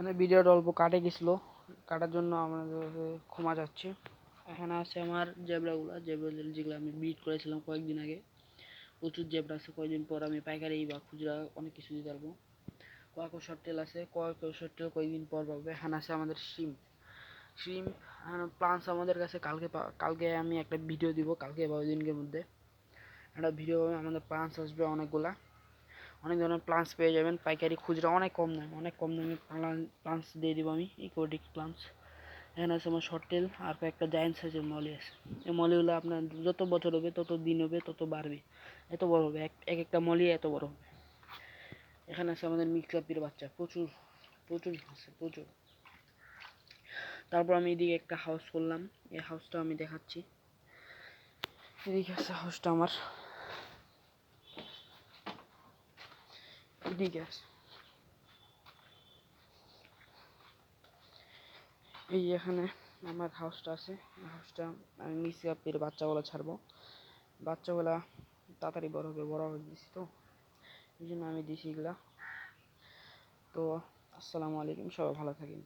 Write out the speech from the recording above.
মানে ভিডিওটা অল্প কাটে গেছিল, কাটার জন্য আমাদের ক্ষমা যাচ্ছে। এখানে আছে আমার জেব্রাগুলো, যেগুলো আমি ব্রিড করেছিলাম কয়েকদিন আগে। প্রচুর জেব্রা আছে, কয়েকদিন পর আমি পাইকারি বা খুচরা অনেক কিছু দিতে পারবো। কয়েক শর্টেল আছে, কয়েক শর্টেল কয়েকদিন পর পাবে। এখানে আছে আমাদের শিম প্লান্টস আমাদের কাছে কালকে আমি একটা ভিডিও দিব, কালকে বা দিনের মধ্যে একটা ভিডিও আমাদের প্লান্টস আসবে অনেকগুলা। অনেক ধরনের প্লান্টস পেয়ে যাবেন পাইকারি খুচরা অনেক কম দামে প্লান্টস দিয়ে দিব আমি, ইকোটিক প্লান্টস। এখানে আছে আমার শর্টেল আর কয়েকটা জায়ান্ট সাইজের মলি আছে। এই মলিগুলো আপনার যত বছর হবে, তত দিন হবে, তত বাড়বে, এত বড় হবে, এক একটা মলি এত বড় হবে। এখানে আছে আমাদের মিক্স গাপ্পির বাচ্চা, প্রচুর আছে, প্রচুর। তারপর আমি এদিকে একটা হাউস করলাম, এই হাউসটা আমি দেখাচ্ছি। এদিকে আছে হাউসটা আমার, এদিকে আছে এই এখানে আমার হাউসটা আছে। হাউসটা আমি মিক্স গাপ্পির বাচ্চাগুলো ছাড়বো, বাচ্চাগুলা তাড়াতাড়ি বড় হবে দিছি তো, এই জন্য আমি দিছি এগুলা। তো আসসালামু আলাইকুম, সবাই ভালো থাকেন।